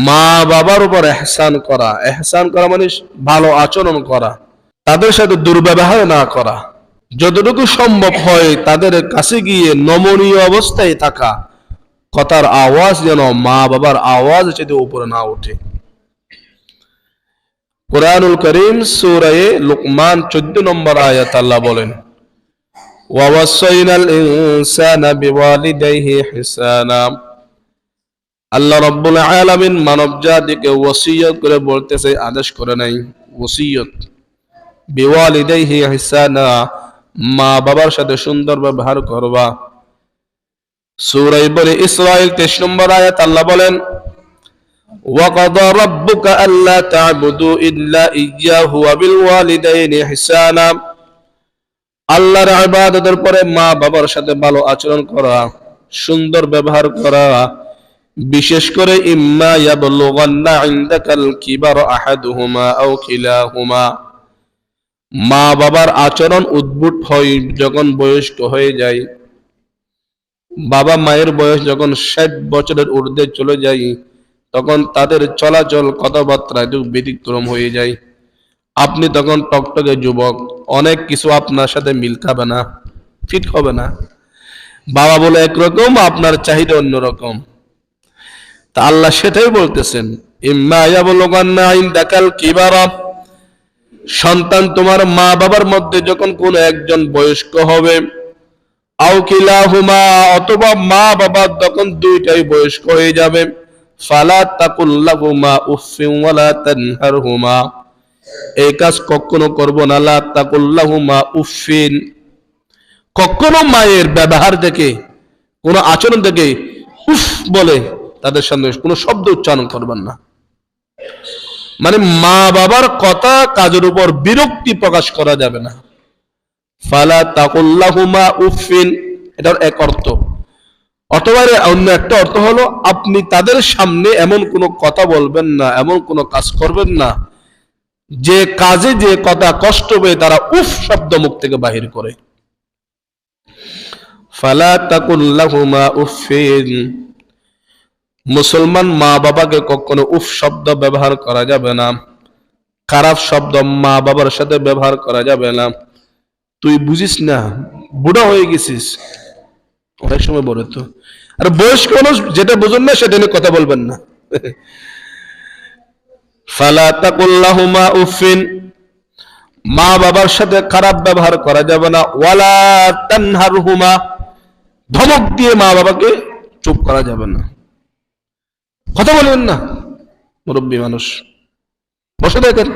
মা বাবার উপর ইহসান করা, ইহসান করা মানে ভালো আচরণ করা, তাদের সাথে দুর্ব্যবহার না করা, যতটুকু সম্ভব হয় তাদের কাছে গিয়ে নমনীয় অবস্থায় থাকা, কথার আওয়াজ যেন মা বাবার আওয়াজ যেতে উপরে না ওঠে। কুরআনুল কারীম সূরা লুকমান 14 নম্বর আয়াত আল্লাহ বলেন, ওয়াওয়াসাইনাল ইনসানা বিওয়ালিদাইহি ইহসানা। আল্লাহ রাব্বুল আলামিন মানব জাতিকে ওসিয়ত করে বলতেছে, আদেশ করে নাই, ওসিয়ত, বিওয়ালিদাইহি ইহসানা, মা বাবার সাথে সুন্দর ব্যবহার করবা। সূরা বনি ইসরাঈল 23 নম্বর আয়াত আল্লাহ বলেন, وَقَضَى رَبُّكَ أَلَّا تَعْبُدُوا إِلَّا إِيَّاهُ وَبِالْوَالِدَيْنِ إِحْسَانًا। আল্লাহর ইবাদতের পরে মা বাবার সাথে ভালো আচরণ করা, সুন্দর ব্যবহার করা, বিশেষ করে ইম্মা ইয়াবলুগান্না ইনদাকাল কিবার আহাদুহুমা আও কিলাহুমা, মা বাবার আচরণ উদ্ভুত হয় যখন বয়স্ক হয়ে যায়, বাবা মায়ের বয়স যখন 60 বছরের ঊর্ধ্বে চলে যায়, তখন তাদের চলাচল কথাবার্তা একটু ব্যতিক্রম হয়ে যায়। আপনি তখন টকটকে যুবক, অনেক কিছু আপনার সাথে মিল খাবে না, ফিট হবে না। বাবা বলে একরকম, আপনার চাহিদা অন্যরকম। তা আল্লাহ সেটাই বলতেছেন, ইম্মা ইয়াবলুগান্না ইনদাকাল কিবারা, সন্তান তোমার মা বাবার মধ্যে যখন কোন একজন বয়স্ক হবে, আও কিলাহুমা, অথবা মা বাবা তখন দুইটাই বয়স্ক হয়ে যাবে, ফালা তাকুল্লাহুমা উফফিন ওয়ালা তানহারহুমা, এই কাজ কখনো করব না। লা তাকুল্লাহুমা উফফিন, কখনো মায়ের ব্যবহার দেখে, কোন আচরণ দেখে উফ বলে তাদের সামনে কোনো শব্দ উচ্চারণ করবেন না। মানে মা বাবার কথা কাজের উপর বিরক্তি প্রকাশ করা যাবে না। ফালা তাকুল্লাহুমা উফফিন, এটার এক অর্থ। অথবা অন্য একটা অর্থ হলো, আপনি তাদের সামনে এমন কোনো কথা বলবেন না, এমন কোনো কাজ করবেন না যে কাজে যে কথা কষ্ট পেয়ে তারা উফ শব্দ মুখ থেকে বাহির করে। ফালা তাকুল্লাহুমা উফফিন, মুসলমান মা বাবাকে কখনো উফ শব্দ ব্যবহার করা যাবে না, খারাপ শব্দ মা বাবার সাথে ব্যবহার করা যাবে না। তুই বুঝিস না, বুড়া হয়ে গেছিস, অনেক সময় বলে তো। আর বয়স্ক মানুষ যেটা বুঝুন না সেটা নিয়ে কথা বলবেন না। ফালা তাকুল্লাহুমা উফফিন, মা বাবার সাথে খারাপ ব্যবহার করা যাবে না। ওয়ালা তানহারহুমা, ধমক দিয়ে মা বাবাকে চুপ করা যাবে না, কথা বলবেন না। মুরব্বী মানুষ বসে দেখেন,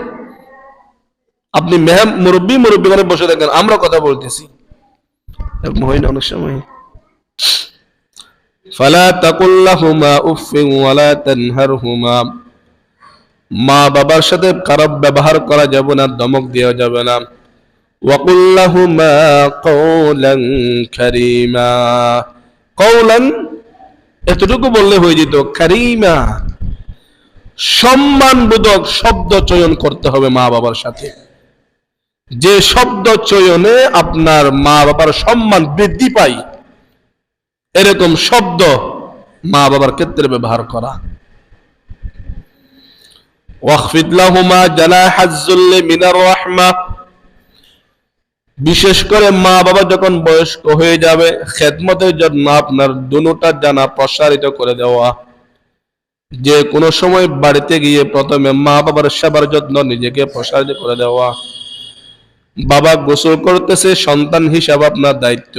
আপনি মুরব্বী মানে বসে দেখেন, আমরা কথা বলতেছি, এরকম হয় না অনেক সময়। ফালা তাকুল্লাহুমা উফফিন ওয়ালা তানহারহুমা, মা বাবার সাথে খারাপ ব্যবহার করা যাবে না, ধমক দেওয়া যাবে না। ওয়াকুল লাহুমা কওলান কারীমা, কওলান এতটুকু বললে হয়ে যেত, কারীমা সম্মানবোধক শব্দ চয়ন করতে হবে মা বাবার সাথে, যে শব্দ চয়নে আপনার মা বাবার সম্মান বৃদ্ধি পায়, এরকম শব্দ মা বাবার ক্ষেত্রে ব্যবহার করা। ওয়াখফিদ লাহুমা জানাহাজ যুল্লি মিনার রাহমা, বিশেষ করে মা বাবা যখন বয়স্ক হয়ে যাবে, খেদমতের জন্য আপনার দুনোটা জানা প্রসারিত করে দেওয়া। যে কোনো সময় বাড়িতে গিয়ে প্রথমে মা বাবার সেবার যত্ন নিজেকে প্রসারিত করে দেওয়া। বাবা গোসল করতেছে, সন্তান হিসাবে আপনার দায়িত্ব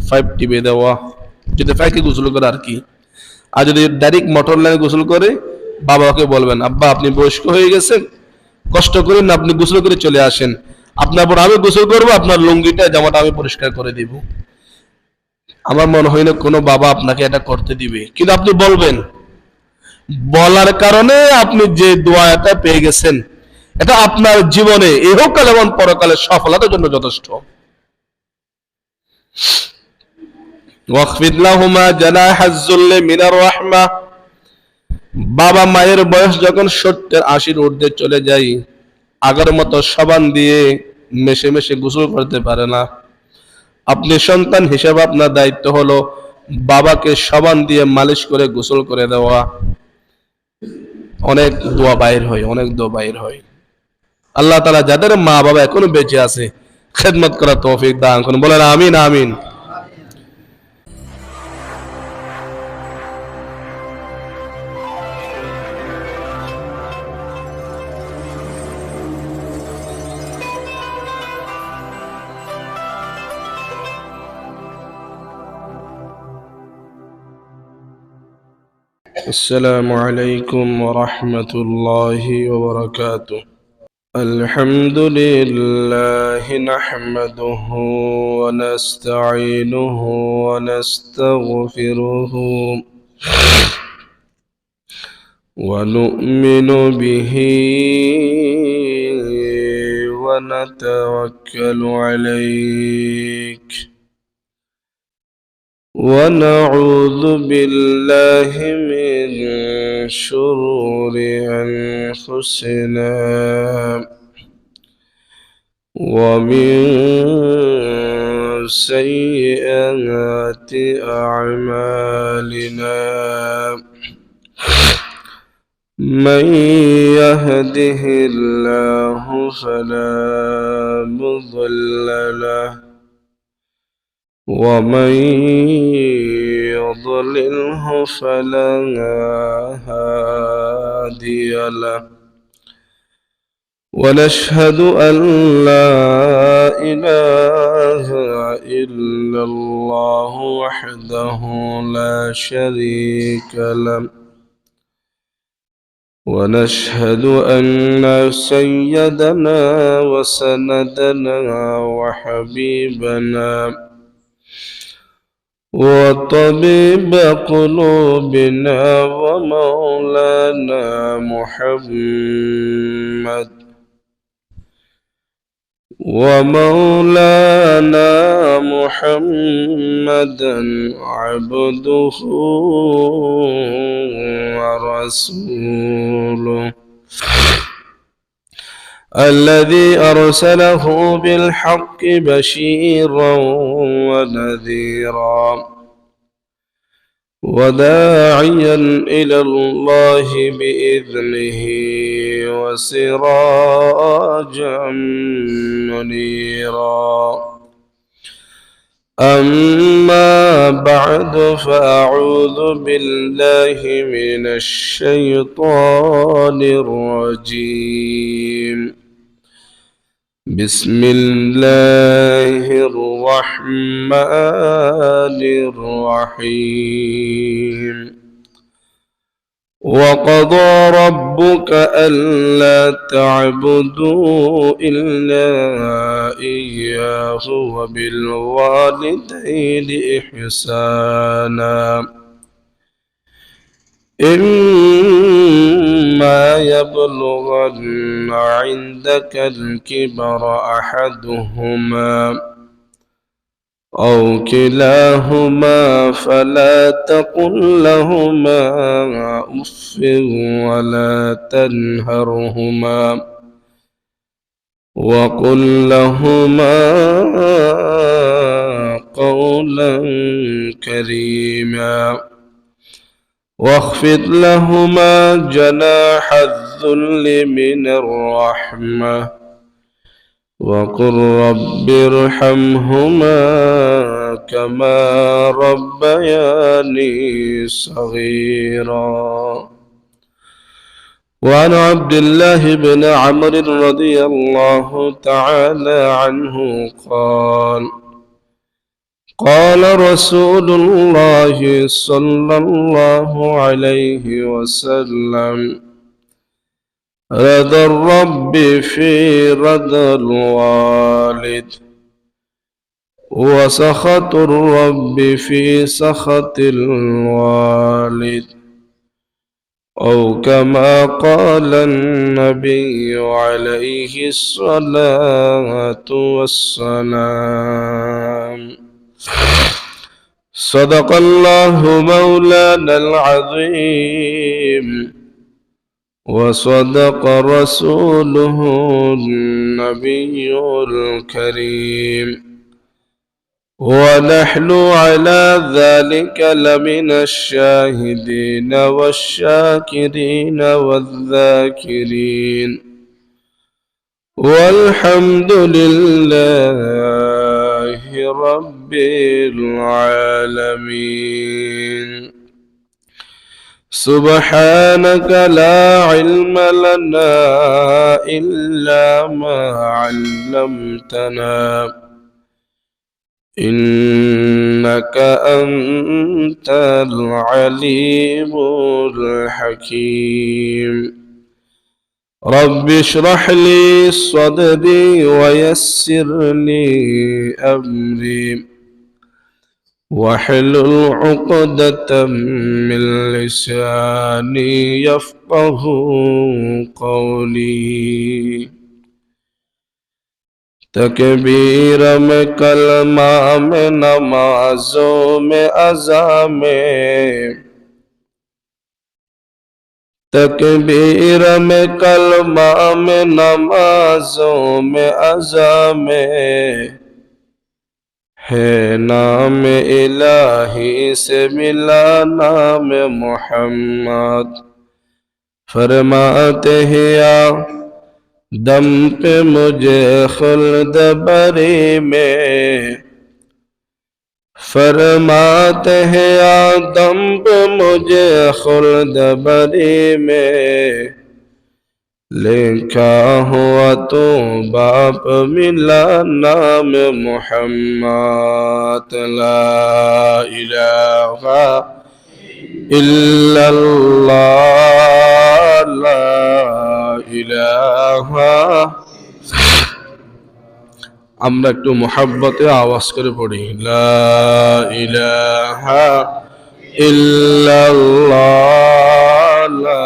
5 টিপে দেওয়া, যদি ফাঁকে গোসল করে আর কি। আর যদি ডাইরেক্ট মোটর লাইনে গোসল করে, বাবাকে বলবেন, আব্বা আপনি বয়স্ক হয়ে গেছেন, কষ্ট করেন না, আপনি গোসল করে চলে আসেন, আপনার পর আমি গোসল করবো, আপনার লুঙ্গিটা জামাটা আমি পরিষ্কার করে দিব। আমার মনে হয় না কোনো বাবা আপনাকে এটা করতে দিবে, কিন্তু আপনি বলবেন। বলার কারণে আপনি যে দোয়াটা পেয়ে গেছেন, এটা আপনার জীবনে ইহকাল এবং পরকালের সফলতার জন্য যথেষ্ট। ওয়াখফিদ লাহুমা জানাহাজ যুল্লি মিনার রাহমা, বাবা মায়ের বয়স যখন 70-80 ঊর্ধ্বে চলে যায়, আগের মতো সাবান দিয়ে মেশে মেশে গোসল করতে পারে না। আপনি সন্তান হিসেবে আপনার দায়িত্ব হলো বাবাকে সাবান দিয়ে মালিশ করে গোসল করে দেওয়া। অনেক দোয়া বাইর হয়, অনেক দোয়া বাইর হয়। আল্লাহ তাআলা যাদের মা বাবা এখনো বেঁচে আছে খেদমত করার তৌফিক দান করুন, বলেন আমিন আমিন। السلام عليكم ورحمة الله وبركاته. الحمد لله نحمده ونستعينه ونستغفره ونؤمن به ونتوكل عليك ونعوذ بالله من شرور أنفسنا ومن سيئات أعمالنا من يهده الله فلا مضل له ومن يضلله فلا هادي له ونشهد أن لا إله إلا الله وحده لا شريك له ونشهد أن سيدنا وسندنا وحبيبنا وطبيب قلوبنا ومولانا محمد محمدا عبده ورسوله الذي أرسله بالحق بشيرا ونذيرا وداعيا إلى الله بإذنه وسراجا منيرا. أما بعد فأعوذ بالله من الشيطان الرجيم. بسم الله الرحمن الرحيم. وقضى ربك ألا تعبدوا إلا إياه وبالوالدين إحسانا إما يبلغن عندك الكبر أحدهما أو كلاهما فلا تقل لهما أف ولا تنهرهما وقل لهما قولا كريما واخفض لهما جناح الذل من الرحمة وقل رب ارحمهما كما ربياني صغيرا. وعن عبد الله بن عمرو رضي الله تعالى عنه قال قال رسول الله صلى الله عليه وسلم رضا الرب في رضا الوالد وسخط الرب في سخط الوالد أو كما قال النبي عليه الصلاة والسلام. صدق الله مولانا العظيم وصدق رسوله النبي الكريم. ونحن على ذلك لمن الشاهدين والشاكرين والذاكرين والحمد لله رب العالمين. سبحانك لا علم لنا إلا ما علمتنا إنك أنت العليم الحكيم. رب اشرح لي صدري ويسر لي أمري واحلل عقدة من لساني يفقه قولي. तकबीर में कलमा में नमाजों में अज़ा में, तकबीर में कलमा में नमाजों में अज़ा में, है नाम इलाही से मिला नाम मोहम्मद। फरमाते हैं या दम पे मुझे खुल्द बरी में, फरमाते हैं आदम पे मुझे खुल्द बरी में, लिखा हुआ तो बाप मिला नाम मोहम्मद। ला इलाहा इल्लल्लाह ला इलाहा। আমরা একটু মোহাব্বতে আওয়াজ করে পড়ি লা ইলাহা ইল্লাল্লাহ লা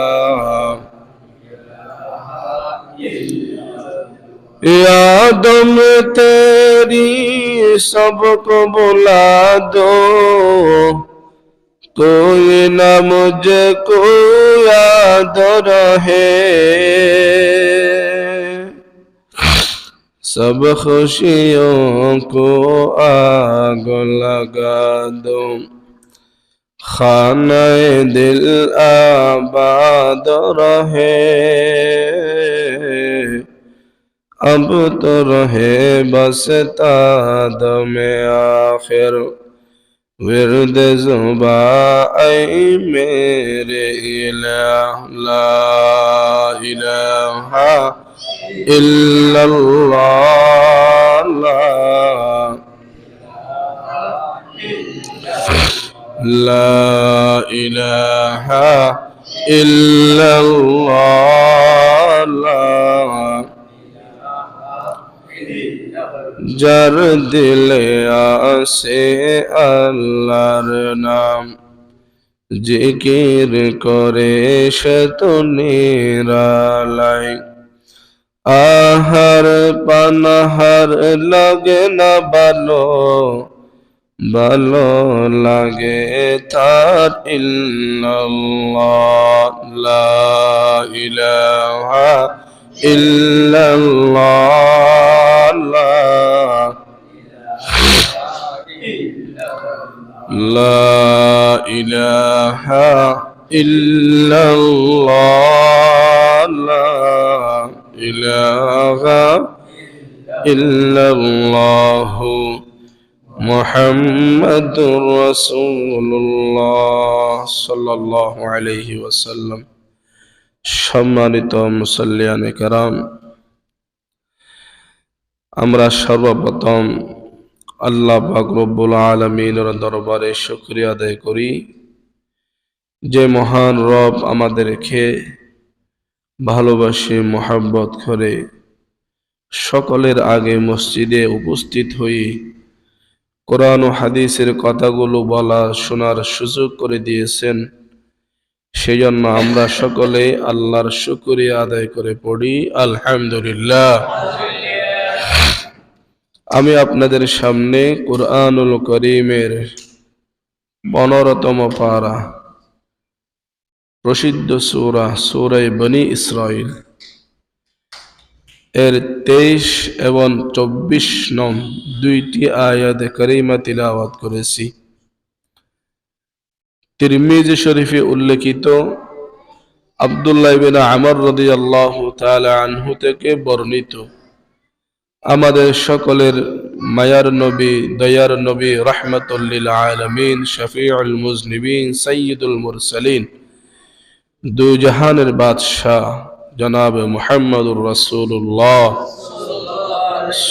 यादम तेरी सबको बुला दो, कोई न मुझको याद रहे, सब खुशियों को आग लगा दो, खाने दिल आबाद रहे, अब तो रहे बस ताद में आखिर, विर्द ज़ुबा ऐ मेरे इलाह। ला इलाहा इल्लल्लाह ला इलाहा इल्लल्लाह ला। जार दिले आसे अल्लाहर नाम, जिकिर करे সে তো নিরালাই, আহার পানাহার লাগে না ভালো, ভালো লাগে তার ইল্লাল্লাহ। লা ইলাহা ইল্লাল্লাহ লা ইলাহা ইল্লাল্লাহ লা ইলাহা ইল্লাল্লাহু মুহাম্মাদুর রাসূলুল্লাহ সাল্লাল্লাহু আলাইহি ওয়াসাল্লাম। সম্মানিত মুসল্লিয়ানে কেরাম, আমরা সর্বপ্রথম আল্লাহ পাক রব্বুল আলামিনের দরবারে শুকরিয়া আদায় করি, যে মহান রব আমাদেরকে ভালোবাসে, মোহাব্বত করে সকলের আগে মসজিদে উপস্থিত হয়ে কোরআন ও হাদিসের কথাগুলো বলা শোনার সুযোগ করে দিয়েছেন। সেই জন্য আমরা সকলে আল্লাহর শুকরিয়া আদায় করে পড়ি আলহামদুলিল্লাহ। আমি আপনাদের সামনে কুরআনুল কারীমের 15তম পারা, প্রসিদ্ধ সূরা সূরা বনী ইসরাইল, এর 23 এবং 24 নং দুইটি আয়াত কারিমা তিলাওয়াত করেছি। তিরমিজি শরীফে উল্লেখিত আব্দুল্লাহ ইবনে আমর রাদিয়াল্লাহু তাআলা আনহু থেকে বর্ণিত, আমাদের সকলের মায়ার নবী, দয়ার নবী, রাহমাতুল লিল আলামিন, শফিউল মুজনিবিন, সাইয়্যিদুল মুরসালিন, দুই জাহানের বাদশাহ জনাব মুহাম্মদুর রাসূলুল্লাহ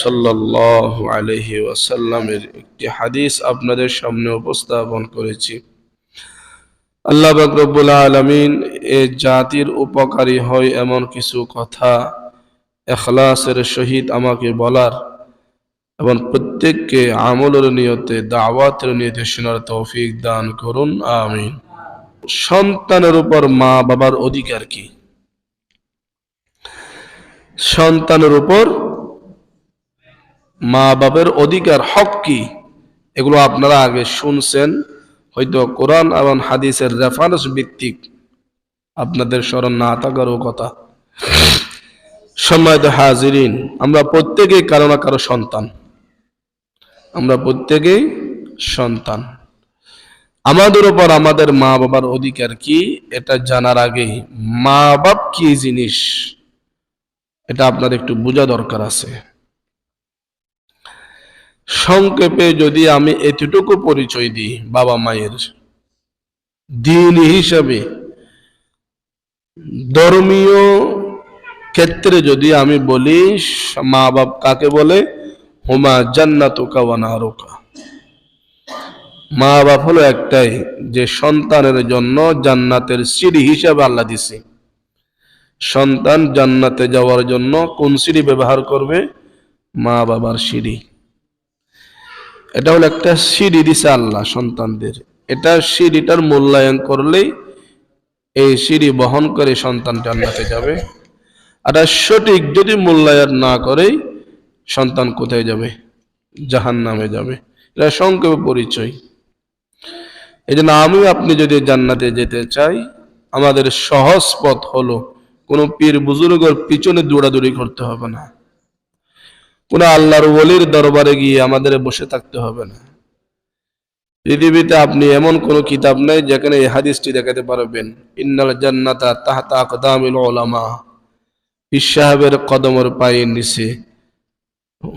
সাল্লাল্লাহু আলাইহি ওয়াসাল্লামের একটি হাদিস আপনাদের সামনে উপস্থাপন করেছি। আল্লাহ পাক রব্বুল আলামিন এ জাতির উপকারী হয় এমন কিছু কথা ইখলাসের সহিত আমাকে বলার এবং প্রত্যেককে আমলের নিয়তে, দাওয়াতের নিয়তে শোনার তৌফিক দান করুন, আমিন। সন্তানের উপর মা বাবার অধিকার কি? সন্তানের উপর মা বাবার অধিকার, হক কি? এগুলো আপনারা আগে শুনছেন, হয়তো কোরআন এবং হাদিসের রেফারেন্স ভিত্তিক আপনাদের স্মরণ না থাকারও কথা। সম্মানিত হাজিরিন, আমরা প্রত্যেকেই কারো না কারো সন্তান। আমরা প্রত্যেকেই সন্তান। আমাদের উপর আমাদের মা বাবার অধিকার কি, এটা জানার আগে মা বাপ কি জিনিস এটা আপনার একটু বোঝা দরকার আছে। সংক্ষেপে যদি আমি এতটুকু পরিচয় দিই বাবা মায়ের, দ্বীনি হিসাবে, ধর্মীয় ক্ষেত্রে যদি আমি বলি, মা বাপ কাকে বলে? হুমা জান্নাতুকা ওয়া নারুকা। মা বাপ হলো একটাই, যে সন্তানের জন্য জান্নাতের সিঁড়ি হিসাবে আল্লাহ দিছে। সন্তান জান্নাতে যাওয়ার জন্য কোন সিঁড়ি ব্যবহার করবে? মা বাবার সিঁড়ি। এটা হলো একটা সিঁড়ি দিছে আল্লাহ সন্তানদের। এটা সিঁড়িটার মূল্যায়ন করলেই এই সিঁড়ি বহন করে সন্তান জান্নাতে যাবে। আর সঠিক যদি মূল্যায়ন না করে, সন্তান কোথায় যাবে? জাহান্নামে যাবে। এটা সংক্ষেপে পরিচয়। এই জন্য আমি আপনি যদি জান্নাতে যেতে চাই, আমাদের সহজ পথ হলো কোনো পীর বুজুর্গের পিছনে দৌড়াদৌড়ি করতে হবে না, কোন আল্লাহর ওলির দরবারে গিয়ে আমাদের বসে থাকতে হবে না। পৃথিবীতে আপনি এমন কোন কিতাব নেই যেখানে এই হাদিসটি দেখাতে পারবেন, ইন্নাল জান্নাতা তাহতা আকদামিল উলামা। পীর সাহেবের কদমের পায়ের নিচে,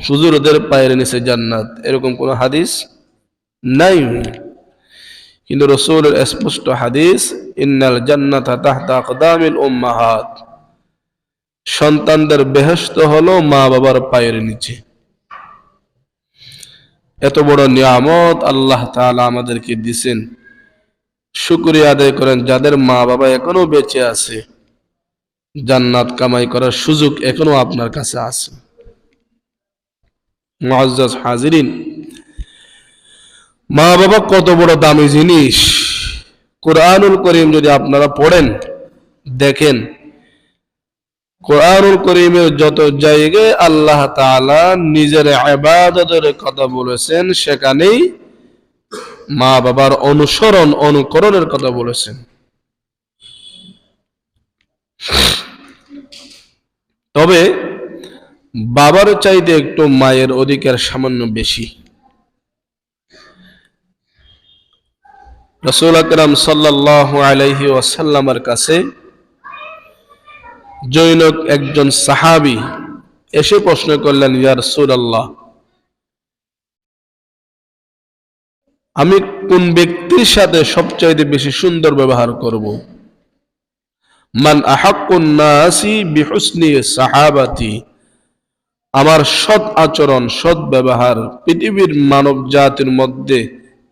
হুজুরদের পায়ের নিচে জান্নাত, এরকম কোন হাদিস নাই। কিন্তু রাসূলের স্পষ্ট হাদিস, ইন্নাল জান্নাতা তাহতা আকদামিল উম্মাহাত। সন্তানদের বেহেশত হলো মা বাবার পায়ের নিচে। এত বড় নিয়ামত আল্লাহ তাআলা আমাদেরকে দিয়েছেন, শুকরিয়া আদায় করেন। যাদের মা বাবা এখনো বেঁচে আছে, জান্নাত কামাই করার সুযোগ এখনো আপনার কাছে আছে। মুআজ্জাজ হাজিরিন, মা বাবা কত বড় দামি জিনিস। কুরআনুল কারীম যদি আপনারা পড়েন, দেখেন, কুরআনুল কারীমের যত জায়গায় আল্লাহ তাআলা নিজের ইবাদতের কথা বলেছেন, সেখানেই মা বাবার অনুসরণ, অনুকরণের কথা বলেছেন। তবে বাবার চাইতে একটু মায়ের অধিকার সামান্য বেশি। রাসূল আকরাম সাল্লাল্লাহু আলাইহি ওয়াসাল্লামের কাছে জনৈক একজন সাহাবী এসে প্রশ্ন করলেন, ইয়া রাসূলুল্লাহ, আমি কোন ব্যক্তির সাথে সবচাইতে বেশি সুন্দর ব্যবহার করব? মান আহাক্কুন নাসি বিহুসনি সাহাবাতি। আমার সৎ আচরণ, সৎ ব্যবহার পৃথিবীর মানব জাতির মধ্যে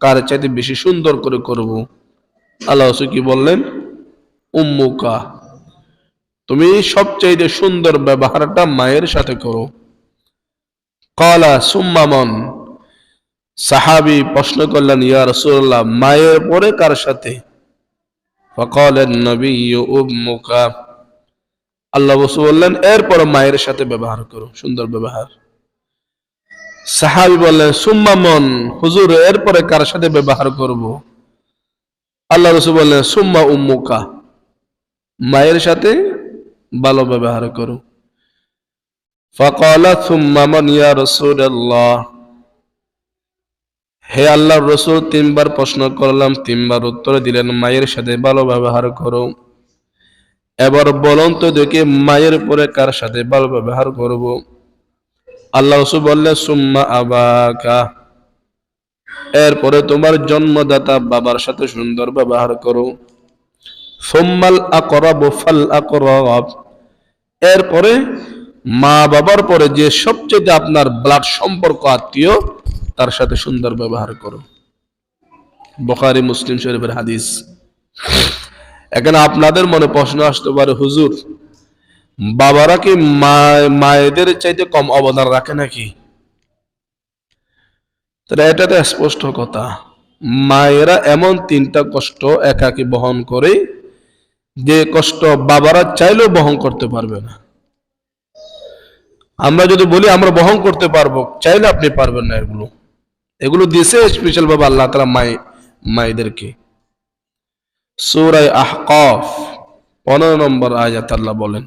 কার চাইতে বেশি সুন্দর করে করব? আল্লাহ কি বললেন? উম্মুকা, তুমি সবচাইতে সুন্দর ব্যবহারটা মায়ের সাথে করো। ক্বালা সুম্মা মান? সাহাবী প্রশ্ন করলেন, ইয়া রাসূলুল্লাহ, মায়ের পরে কার সাথে? ফাকালা নবিয়্যু উম্মুকা। আল্লাহ রাসূল বললেন, এরপর মায়ের সাথে ব্যবহার করো, সুন্দর ব্যবহার। সাহাবী বললেন, সুম্মা মান? হুজুর, এরপরে কার সাথে ব্যবহার করব? আল্লাহ রাসূল বললেন, সুম্মা উম্মুকা, মায়ের সাথে ভালো ব্যবহার করো। ফাকালা সুম্মা মান ইয়া রাসূলুল্লাহ, হে আল্লাহর রাসূল, তিনবার প্রশ্ন করলাম, তিনবার উত্তর দিলেন মায়ের সাথে ভালো ব্যবহার করো। এবার বলুন তো দেখি মায়ের পরে কার সাথে ভালো ব্যবহার করব? আল্লাহ রাসূল বললেন সুম্মা আবাকা, এরপরে তোমার জন্মদাতা বাবার সাথে সুন্দর ব্যবহার করো। সুম্মাল আকরাবু ফাল আকরাব, এরপরে মা বাবার পরে যে সবচেয়ে আপনার ব্লাড সম্পর্ক আত্মীয় তার সাথে সুন্দর ব্যবহার করো। বুখারী মুসলিম শরীফের হাদিস। এখানে আপনাদের মনে প্রশ্ন আসতে পারে, হুজুর বাবারা কি মায়েদের চাইতে কম অবদান রাখে নাকি? তাহলে এটা তো স্পষ্ট কথা, মায়েরা এমন তিনটা কষ্ট একাকী বহন করে যে কষ্ট বাবারা চাইলেও বহন করতে পারবে না। আমরা যদি বলি আমরা বহন করতে পারবো, চাইলে আপনি পারবেন না। এগুলো এগুলো দিয়েছে স্পেশাল ভাবে আল্লাহ তাআলা মায়েদেরকে। সূরা আহকাফ 15 নম্বর আয়াত আল্লাহ বলেন,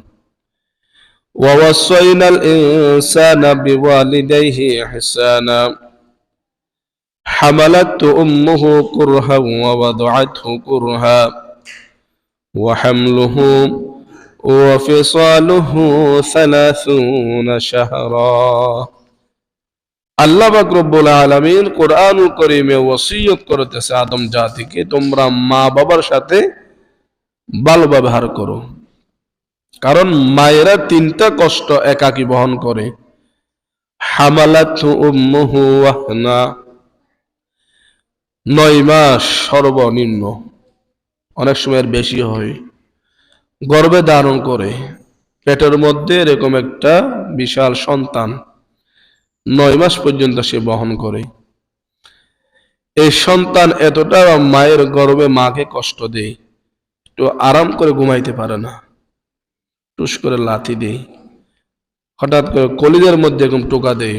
ওয়াওয়াসাইনাল ইনসানা বিওয়ালিদাইহি ইহসানা হামালাতহু উম্মুহু কুরহা ওয়া ওয়াদাআতহু কুরহা ওয়া হামলুহু ওয়া ফিসালুহু 30 শাহরা। আল্লাহ পাক রব্বুল আলামিন কোরআনুল কারীমে ওসিয়ত করতেছে আদম জাতিকে, তোমরা মা বাবার সাথে ভালো ব্যবহার করো। কারণ মায়েরা তিনটা কষ্ট একাকী বহন করে। হামালাতহু উম্মুহু ওয়াহনা, 9 মাস সর্বনিম্ন, অনেক সময় বেশি হয়, গর্ভে ধারণ করে। পেটের মধ্যে এরকম একটা বিশাল সন্তান 9 মাস পর্যন্ত সে বহন করে। এই সন্তান এতটা মায়ের গর্ভে মাকে কষ্ট দেয়, একটু আরাম করে ঘুমাইতে পারে না, টুস করে লাথি দেয়, হঠাৎ করে কলিজার মধ্যে এরকম টোকা দেয়,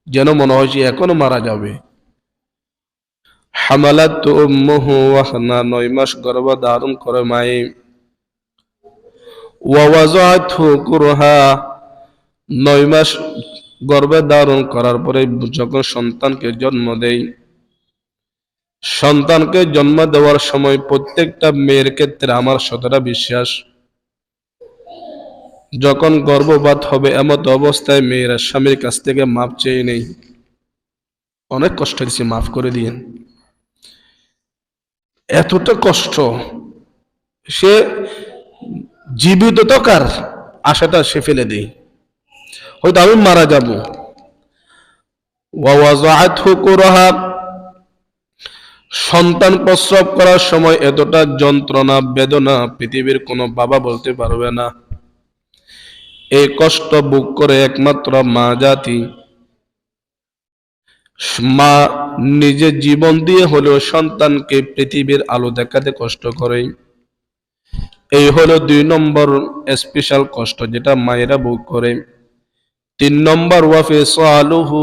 যেন মনে হয় সে এখনো মারা যাবে। হামালাতহু উম্মুহু ওয়াহনা, 9 মাস গর্ভ ধারণ করে মায়ে। ওয়া ওয়াযাআতহু কুরহা, 9 মাস গর্ভে ধারণ করার পরে যখন সন্তানকে জন্ম দেয়, সন্তানকে জন্ম দেওয়ার সময় প্রত্যেকটা মেয়ের ক্ষেত্রে আমার শতটা বিশ্বাস, যখন গর্ভপাত হবে এমত অবস্থায় মেয়েরা স্বামীর কাছ থেকে মাপ চেয়ে নেই, অনেক কষ্ট দিচ্ছে, মাফ করে দিয়েন। এতটা কষ্ট, সে জীবিত থাকার আশাটা সে ফেলে দেয়, হয়তো আমি মারা যাব। ওয়া ওয়াযাআতহু কুরহা, সন্তান প্রসব করার সময় এতটা যন্ত্রণা বেদনা পৃথিবীর কোনো বাবা বলতে পারবে না। এই কষ্ট ভোগ করে একমাত্র মা জাতি। মা নিজের জীবন দিয়ে হলেও সন্তানকে পৃথিবীর আলো দেখাতে কষ্ট করে। এই হলো 2 নম্বর স্পেশাল কষ্ট যেটা মায়েরা ভোগ করে। 3 নম্বর, ওয়া ফিসালুহু,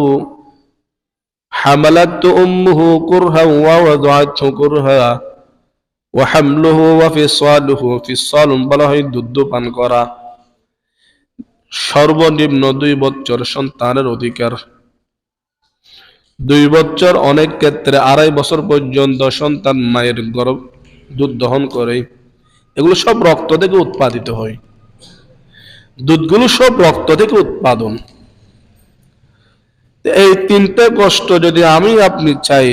হামালাতহু উম্মুহু কুরহা ওয়া ওয়াদাআতহু কুরহা ওয়া হামলুহু ওয়া ফিসালুহু, ফিসালুন বলা হয় দুধ পান করা। সর্বনিম্ন 2 বছর সন্তানের অধিকার। 2 বছর, অনেক ক্ষেত্রে 2.5 বছর পর্যন্ত সন্তান মায়ের গর্ভ দুধ দহন করে। এগুলো সব রক্ত থেকে উৎপাদিত হয়, দুধগুলো সব রক্ত থেকে উৎপাদন। এই 3টা কষ্ট যদি আমি আপনি চাই,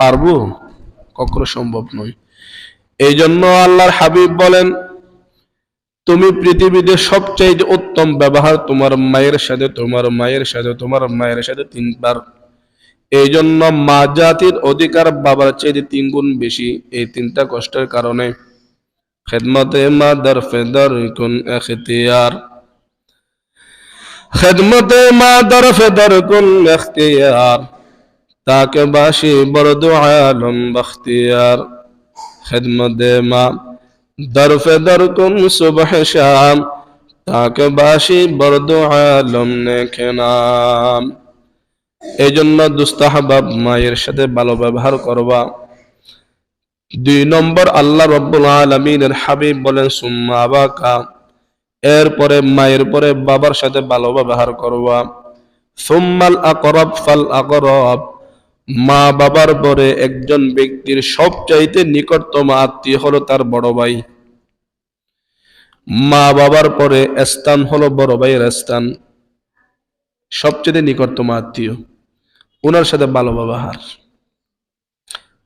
পারবো? কখনো সম্ভব নয়। এই জন্য আল্লাহর হাবিব বলেন, তুমি পৃথিবীতে সবচেয়ে উত্তম ব্যবহার তোমার মায়ের সাথে, তোমার মায়ের সাথে, তোমার মায়ের সাথে 3 বার। এই জন্য মা জাতির অধিকার বাবার চেয়ে 3 গুণ বেশি এই 3টা কষ্টের কারণে। খেদমতে মা দরফে দরকুন ইখতিয়ার, খেদমতে মা দরফে দরকুন ইখতিয়ার, তাকে বাসি বরদু আলম বখতিয়ার। খেদমতে মা দরফে দরকুন সুবহ শাম, তাকে বাসি বরদু আলম নেকে নাম। এই জন্য দুস্তাহবাব মায়ের সাথে ভালো ব্যবহার করবা। 2 নম্বর, আল্লাহ রাব্বুল আলামিনের হাবিব বলেন সুম্মা আবাকা, এরপরে মায়ের পরে বাবার সাথে ভালো ব্যবহার করবা। সুম্মাল আকরাব ফাল আকরাব, মা বাবার পরে একজন ব্যক্তির সবচাইতে নিকটতম আত্মীয় হলো তার বড় ভাই। মা বাবার পরে স্থান হলো বড় ভাইয়ের স্থান, সবচেয়ে নিকটতম আত্মীয়, ওনার সাথে ভালো ব্যবহার।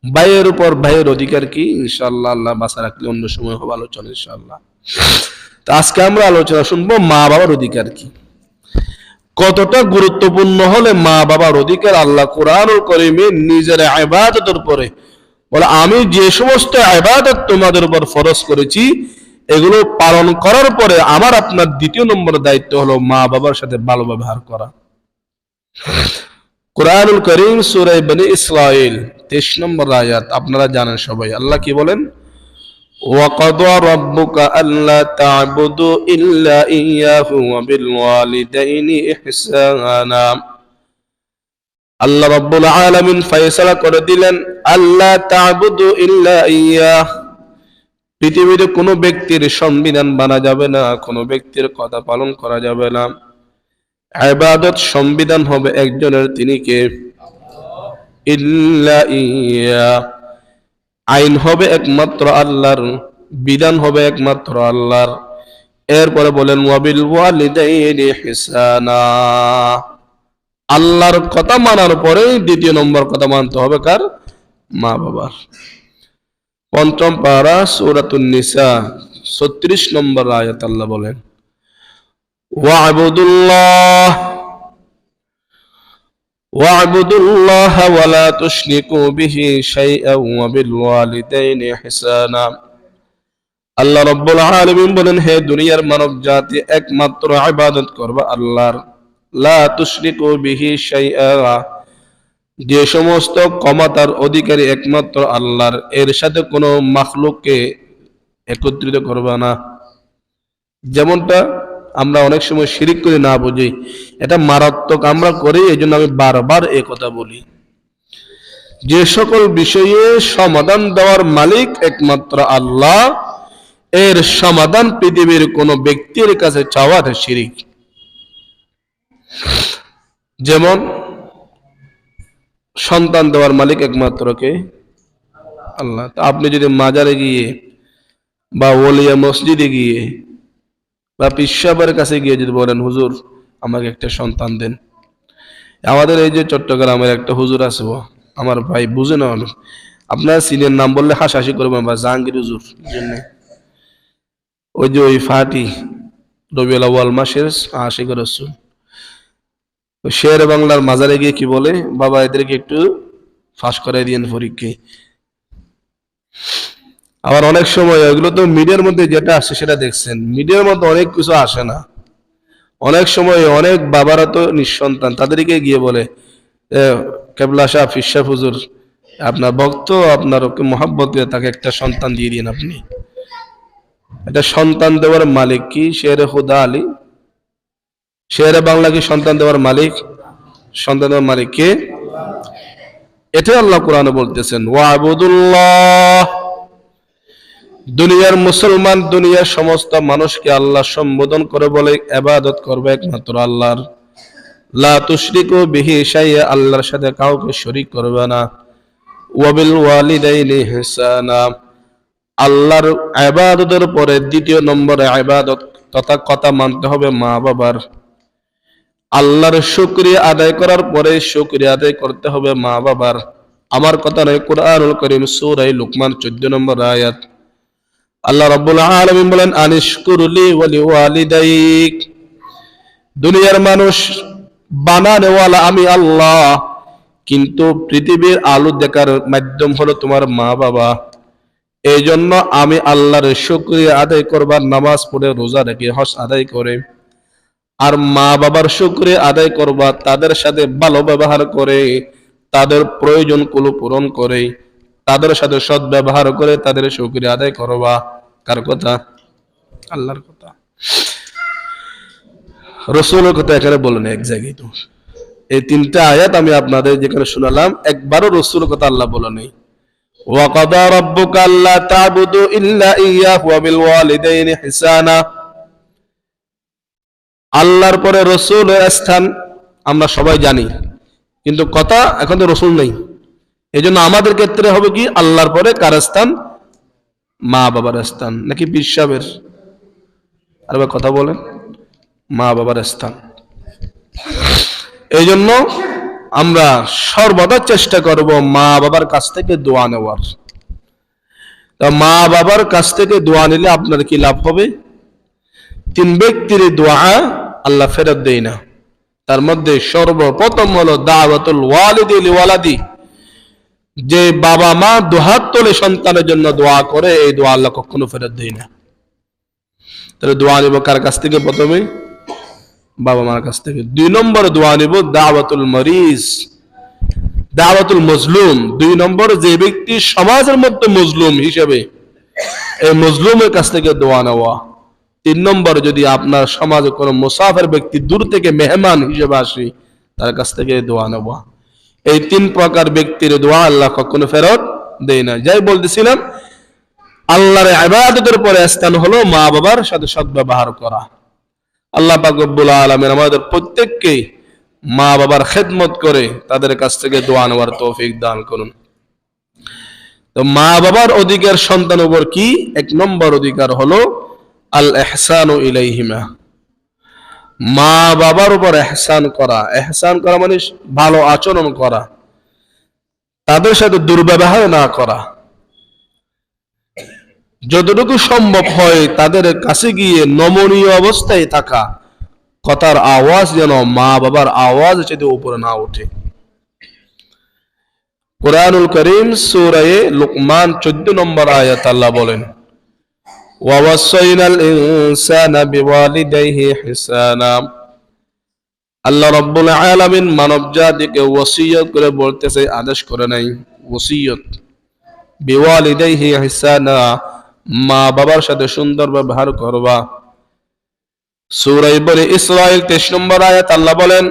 ভাইয়ের উপর ভাইয়ের অধিকার কি, ইনশাআল্লাহ আল্লাহ বাঁচা রাখলে অন্য সময় হবে আলোচনা ইনশাআল্লাহ। তো আজকে আমরা আলোচনা শুনবো মা বাবার অধিকার কি, কতটা গুরুত্বপূর্ণ হলে মা বাবার অধিকার। আল্লাহ কুরআনুল কারীমে নিজের ইবাদতের পরে বলে, আমি যে সমস্ত ইবাদত তোমাদের উপর ফরজ করেছি এগুলো পালন করার পরে আমার আপনার দ্বিতীয় নম্বর দায়িত্ব হলো মা বাবার সাথে ভালো ব্যবহার করা। কুরআনুল কারীম সূরা বনী ইসরাঈল 23 নম্বর আয়াত, আপনারা জানেন সবাই, আল্লাহ কি বলেন? وَقَضَى رَبُّكَ أَلَّا تَعْبُدُوا إِلَّا إِيَّاهُ وَبِالْوَالِدَيْنِ إِحْسَانًا। আল্লাহ রাব্বুল আলামিন ফয়সালা করে দিলেন, আল্লাহ তা'বুদু ইল্লা ইয়্যাহ, পৃথিবীতে কোনো ব্যক্তির সংবিধান মানা যাবে না, কোনো ব্যক্তির কথা পালন করা যাবে না। ইবাদত সংবিধান হবে একজনের, তিনি কে? ইল্লা ইয়্যাহ, আইন হবে একমাত্র আল্লাহর, বিধান হবে একমাত্র আল্লাহর। এরপরে বলেন ওয়াবিল ওয়ালিদাইনি ইহসানা, আল্লাহর কথা মানার পরে দ্বিতীয় নম্বর কথা মানতে হবে কার? মা বাবার। পঞ্চম পারা সূরাতুন নিসা 36 নম্বর আয়াত, আল্লাহ বলেন ওয়া'বুদুল্লাহ ওয়া লা তুশরিকু বিহি শাইআন ওয়া বিল ওয়ালিদাইনি ইহসানা। আল্লাহ রাব্বুল আলামিন বলেন, হে দুনিয়ার মানব জাতি, একমাত্র ইবাদত করবে আল্লাহর। লা তুশরিকু বিহি শাইআ, যে সমস্ত ক্ষমতার অধিকারী একমাত্র আল্লাহর, এর সাথে কোনো মাখলুককে একত্রিত করবে না। যেমনটা আমরা অনেক সময় শিরিক করে না বুঝি, এটা মারাত্মক আমরা করি, এই জন্য আমি বারবার এই কথা বলি। যে সকল বিষয়ে সমাধান দেওয়ার মালিক একমাত্র আল্লাহ, এর সমাধান পৃথিবীর কোন ব্যক্তির কাছে চাওয়া এটা শিরিক। যেমন সন্তান দেওয়ার মালিক একমাত্র কে? আল্লাহ। আপনি যদি মাজারে গিয়ে বা ওলিয়া মসজিদে গিয়ে বা পিসাবের কাছে গিয়ে যদি বলেন, হুজুর আমাকে একটা সন্তান দেন, আমাদের এই যে চট্টগ্রামের একটা হুজুর আছে, আমার ভাই বুঝে না, আপনার সিনের নাম বললে হাসাহাসি করবেন, বা জাহাঙ্গীর হুজুর, ওই যে ওই ফাটি রবিউল আউয়াল মাসের আশিক রাসূল, শের বাংলার মাজারে গিয়ে কি বলে, বাবা এদেরকে একটু ফাঁস করাই দিয়েন পরীক্ষায়। আবার অনেক সময় এগুলো তো মিডিয়ার মধ্যে যেটা আসে সেটা দেখছেন, মিডিয়ার মধ্যে অনেক কিছু আসে না। অনেক সময় অনেক বাবারা তো নিঃসন্তান, তাদেরকে গিয়ে বলে, কেবলা শাহ ফিরশা হুজুর আপনার ভক্ত, আপনার ওকে মহাব্বত দিয়ে তাকে একটা সন্তান দিয়ে দিন আপনি। এটা সন্তান দেওয়ার মালিক কি? শেরে খুদা আলী, শেরে বাংলা কি সন্তান দেওয়ার মালিক? সন্তান দেওয়ার মালিক কে? এটা আল্লাহ কোরআনে বলতেছেন, ওয়া'বুদুল্লাহ। দুনিয়ার মুসলমান, দুনিয়ার সমস্ত মানুষকে আল্লাহ সম্বোধন করে বলে ইবাদত করবে একমাত্র আল্লাহর। লা তুশরিকু বিহি শাইআ, আল্লাহর সাথে কাউকে শরীক করবে না। ওয়া বিল ওয়ালিদাইনি ইহসানা, আল্লাহর ইবাদতের পরে দ্বিতীয় নম্বরে ইবাদত তথা কথা মানতে হবে মা বাবার। আল্লাহর শুকরিয়া আদায় করার পরে শুকরিয়া আদায় করতে হবে মা বাবার। আমার কথা নয়, কুরআনুল কারীম সূরা লুকমান 14 নম্বর আয়াত, আল্লাহ রাব্বুল আলামিন বলেন, আনিশকুরলি ওয়া লিওয়ালিদাইক, দুনিয়ার মানুষ বানানেওয়ালা আমি আল্লাহ, কিন্তু পৃথিবীর আলো দেখার মাধ্যম হলো তোমার মা বাবা। এই জন্য আমি আল্লাহর শুকরিয়া আদায় করবার, নামাজ পড়ে রোজা রেখে হজ আদায় করে, আর মা বাবার শুকরিয়া আদায় করবা তাদের সাথে ভালো ব্যবহার করে, তাদের প্রয়োজন গুলো পূরণ করে, তাদের সাথে সৎ ব্যবহার করে তাদের শুকরিয়া আদায় করবা। কার কথা? আল্লাহর কথা। রাসূলের কথা এখানে বলেন এক জায়গায়। তো এই তিনটা আয়াত আমি আপনাদের যেখানে শোনালাম, একবারও রাসূলের কথা আল্লাহ বলে নেই। ওয়া কাদা রাব্বুকা আল্লা তা'বুদু ইল্লা ইয়্যাহু ওয়া বিল ওয়ালিদাইনি ইহসানা, আল্লাহর পরে রসুলের স্থান আমরা সবাই জানি, কিন্তু কথা এখন তো রসুল নেই। এই জন্য আমাদের ক্ষেত্রে হবে কি, আল্লাহর পরে কার স্থান? মা বাবার স্থান নাকি বিশ্বাবের? আর কথা বলেন, মা বাবার স্থান। এই জন্য আমরা সর্বদা চেষ্টা করব মা বাবার কাছ থেকে দোয়া নেওয়ার। মা বাবার কাছ থেকে দোয়া নিলে আপনার কি লাভ হবে? 3 ব্যক্তির দোয়া আল্লাহ ফেরত দেয় না। তার মধ্যে সর্বপ্রথম হলো দাওয়াতুল ওয়ালিদি লিওয়ালাদি, যে বাবা মা দুহাত তুলে সন্তানের জন্য দোয়া করে, এই দোয়া আল্লাহ কখনো ফেরত দেয় না। তাহলে দোয়া নিব কার কাছ থেকে? প্রথমে বাবা মার কাছ থেকে। 2 নম্বর দোয়া নিব দাওয়াতুল মরিজ, দাওয়াতুল মজলুম। 2 নম্বর, যে ব্যক্তি সমাজের মধ্যে মজলুম হিসেবে, এই মজলুমের কাছ থেকে দোয়া নেওয়া। 3 নম্বর, যদি আপনার সমাজে কোনো মুসাফির ব্যক্তি দূর থেকে মেহমান হিসেবে আসে, তার কাছ থেকে দোয়া নেওয়া। এই 3 প্রকার ব্যক্তির দোয়া আল্লাহ কখনো ফেরত দেয় না। যাই বলতেছিলাম, আল্লাহর ইবাদতের পরে স্থান হলো মা বাবার সাথে সদ্ব্যবহার করা। আল্লাহ পাক রব্বুল আলামিন আমাদের প্রত্যেককে মা বাবার খেদমত করে তাদের কাছ থেকে দোয়া নেওয়ার তৌফিক দান করুন। তো মা বাবার অধিকার সন্তানের উপর কি? 1 নম্বর অধিকার হলো আল ইহসানু ইলাইহিমা, মা বাবার উপর ইহসান করা। ইহসান করা মানে ভালো আচরণ করা, তাদের সাথে দুর্ব্যবহার না করা। যতটুকু সম্ভব হয় তাদের কাছে গিয়ে নমনীয় অবস্থায় থাকা, কথার আওয়াজ যেন মা বাবার আওয়াজ চেয়ে উপরে না ওঠে। কুরআনুল কারীম সূরা লুকমান 14 নম্বর আয়াত আল্লাহ বলেন, ওয়াওয়াসাইনাল ইনসানা বিওয়ালিদাইহি ইহসানা। আল্লাহ রাব্বুল আলামিন মানব জাতিকে ওসিয়ত করে বলতেছে, আদেশ করে নাই, ওসিয়ত। বিওয়ালিদাইহি ইহসানা, মা বাবার সাথে সুন্দর ব্যবহার করবা। সূরা বনি ইসরাঈল 23 নম্বর আয়াত আল্লাহ বলেন,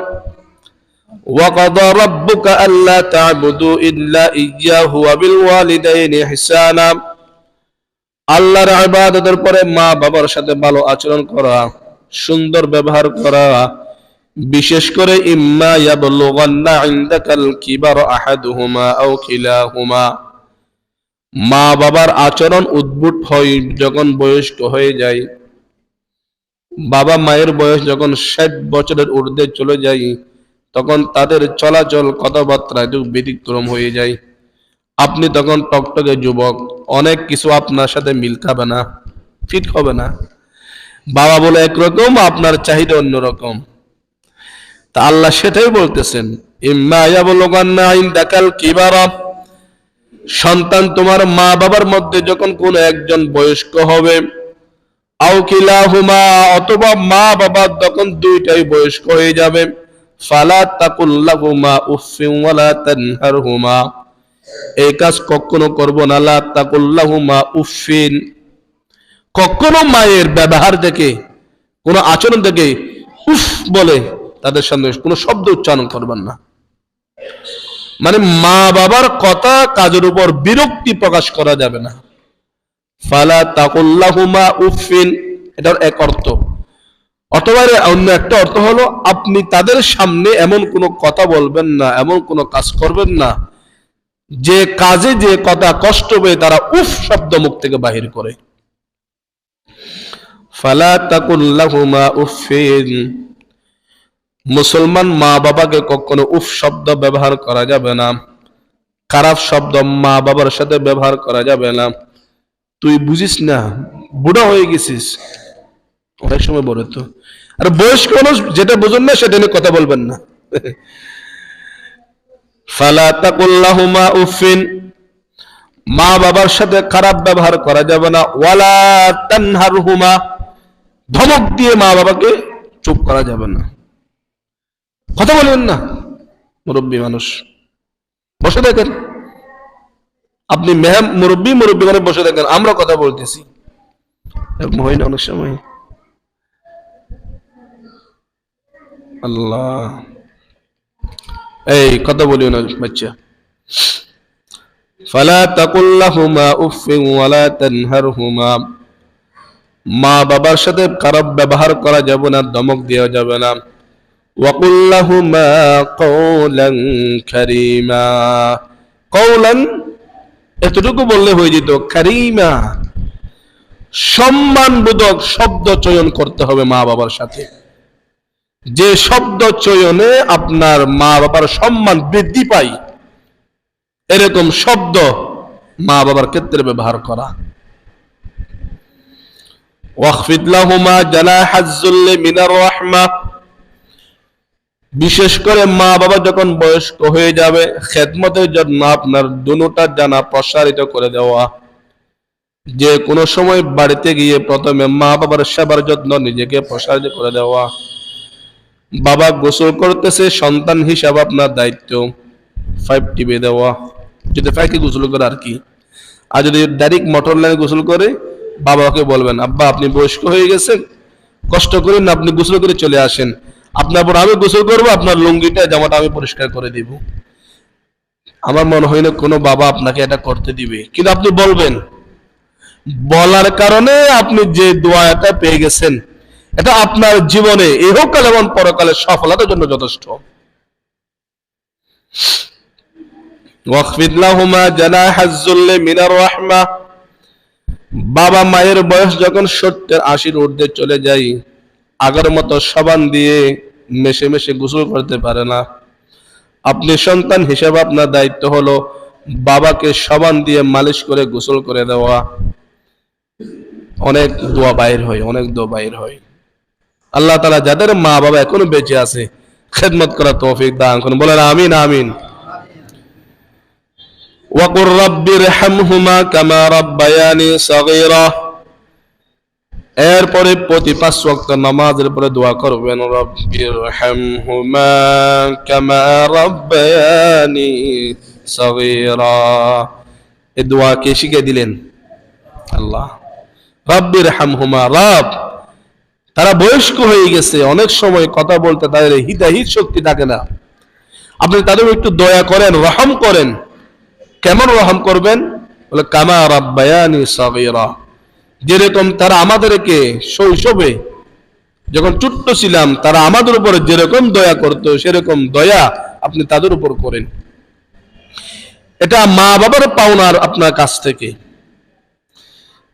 ওয়াকাদা রাব্বুকা আল্লা তা'বুদু ইল্লা ইয়্যাহু ওয়া বিল ওয়ালিদাইনি ইহসানা। আল্লাহর ইবাদতের পরে মা বাবার সাথে ভালো আচরণ করা, সুন্দর ব্যবহার করা। বিশেষ করে ইম্মা ইয়াবলুগান্না ইনদাকাল কিবার আহাদুহুমা আও কিলাহুমা, মা বাবার আচরণ উদ্ভুত হয় যখন বয়স্ক হয়ে যায়। বাবা মায়ের বয়স যখন 60 বছরের ঊর্ধ্বে চলে যায়, তখন তাদের চলাচল কথাবার্তা একটু ব্যতিক্রম হয়ে যায়। আপনি তখন টকটকে যুবক, অনেক কিছু আপনার সাথে মিল খাবে না, ফিট হবে না। বাবা বলে একরকম, আপনার চাহিদা অন্যরকম। তা আল্লাহ সেটাই বলতেছেন, ইম্মা ইয়াবলুগান্না ইনদাকাল কিবারা, সন্তান তোমার মা বাবার মধ্যে যখন কোন একজন বয়স্ক হবে, আও কিলাহুমা, অথবা মা বাবা যখন দুইটাই বয়স্ক হয়ে যাবে, ফালা তাকুল লাহুমা উফফিন ওয়ালা তানহারহুমা, এই কাজ কখনো করব না। লা তাকুল লাহুমা উফফিন, কখনো মায়ের ব্যবহার দেখে, কোন আচরণ দেখে উফ বলে তাদের সামনে কোনো শব্দ উচ্চারণ করবেন না। মানে মা বাবার কথা কাজের উপর বিরক্তি প্রকাশ করা যাবে না। ফালা তাকুল লাহুমা উফফিন, এটার এক অর্থ। অথবা অন্য একটা অর্থ হলো, আপনি তাদের সামনে এমন কোনো কথা বলবেন না, এমন কোনো কাজ করবেন না যে কাজে যে কথা কষ্ট পেয়ে তারা উফ শব্দ মুখ থেকে বাহির করে। ফালা তাকুল লাহুমা উফফিন, মুসলমান মা বাবাকে কখনো উফ শব্দ ব্যবহার করা যাবে না, খারাপ শব্দ মা বাবার সাথে ব্যবহার করা যাবে না। তুই বুঝিস না, বুড়া হয়ে গেছিস, অনেক সময় বলে তো। আর বয়স্ক মানুষ যেটা বুঝুন না সেটা নিয়ে কথা বলবেন না। ফালা তাকুল লাহুমা উফফিন, মা বাবার সাথে খারাপ ব্যবহার করা যাবে না। ওয়ালা তানহারহুমা, ধমক দিয়ে মা বাবাকে চুপ করা যাবে না, কথা বলবেন না। মুরব্বী মানুষ বসে দেখেন, আপনি মুরব্বী মানে বসে দেখেন, আমরা কথা বলতেছি, এরকম হয় না অনেক সময়? আল্লাহ, এই কথা বলিও না বাচ্চা। ফালা তাকুল লাহুমা উফফিন ওয়ালা তানহারহুমা, মা বাবার সাথে খারাপ ব্যবহার করা যাবে না, ধমক দেওয়া যাবে না। ওয়াকুল লাহুমা কওলান কারীমা, কওলান এতটুকু বললে হয়ে যেত, কারীমা সম্মানবোধক শব্দ চয়ন করতে হবে মা বাবার সাথে, যে শব্দ চয়নে আপনার মা বাবার সম্মান বৃদ্ধি পায়, এরকম শব্দ মা বাবার ক্ষেত্রে ব্যবহার করা। ওয়াখফিদ লাহুমা জানাহাজ যুল্লি মিনার রাহমাহ, বিশেষ করে মা বাবা যখন বয়স্ক হয়ে যাবে, খেদমতের জন্য আপনার দুনোটা জানা প্রসারিত করে দেওয়া। যে কোনো সময় বাড়িতে গিয়ে প্রথমে মা বাবার সেবার যত্ন নিজেকে প্রসারিত করে দেওয়া। বাবা গোসল করতেছে, সন্তান হিসাবে আপনার দায়িত্ব 5 টিপে দেওয়া, যদি ফাঁকে গোসল করে আর কি। আর যদি ডাইরেক্ট মোটর লাইনে গোসল করে, বাবাকে বলবেন, আব্বা আপনি বয়স্ক হয়ে গেছেন, কষ্ট করেন না, আপনি গোসল করে চলে আসেন, আপনার পর আমি গোসল করবো, আপনার লুঙ্গিটা জামাটা আমি পরিষ্কার করে দিব। আমার মনে হয় না কোনো বাবা আপনাকে এটা করতে দিবে, কিন্তু আপনি বলবেন। বলার কারণে আপনি যে দোয়াটা পেয়ে গেছেন, এটা আপনার জীবনে ইহকাল এবং পরকালে সফলতার জন্য যথেষ্ট। ওয়াখফিদ লাহুমা জানাহাজ যুল্লি মিনার রাহমাহ, বাবা মায়ের বয়স যখন 70-80 ঊর্ধ্বে চলে যায়, আগের মতো সাবান দিয়ে মেশে মেশে গোসল করতে পারে না। আপনি সন্তান হিসেবে আপনার দায়িত্ব হলো বাবাকে সাবান দিয়ে মালিশ করে গোসল করে দেওয়া। অনেক দোয়া বাইর হয়, অনেক দোয়া বাইর হয়। আল্লাহ তাআলা যাদের মা বাবা এখনো বেঁচে আছে, খেদমত করার তৌফিক দান করুন, বলেন আমিন আমিন। ওয়াকুর রাব্বিরহামহুমা কামা রাব্বায়ানি সাগীরা, এরপরে প্রতি 5 ওয়াক্ত নামাজের পরে দোয়া করবেন, রাব্বিরহামহুমা কামা রাব্বায়ানি সাগীরা। এই দোয়া কে শিখিয়ে দিলেন? আল্লাহ। রাব্বিরহামহুমা, রব তারা বয়স্ক হয়ে গেছে, অনেক সময় কথা বলতে তাদের হিতাহিত শক্তি থাকে না, আপনি তাদের একটু দয়া করেন, রহম করেন। কেমন রহম করবেন? বলে কামা রাব্বায়ানি সাগীরা, যেরকম তারা আমাদেরকে শৈশবে যখন ছোট্ট ছিলাম তারা আমাদের উপরে যেরকম দয়া করতো, সেরকম দয়া আপনি তাদের উপর করেন। এটা মা বাবার পাওনার আপনার কাছ থেকে।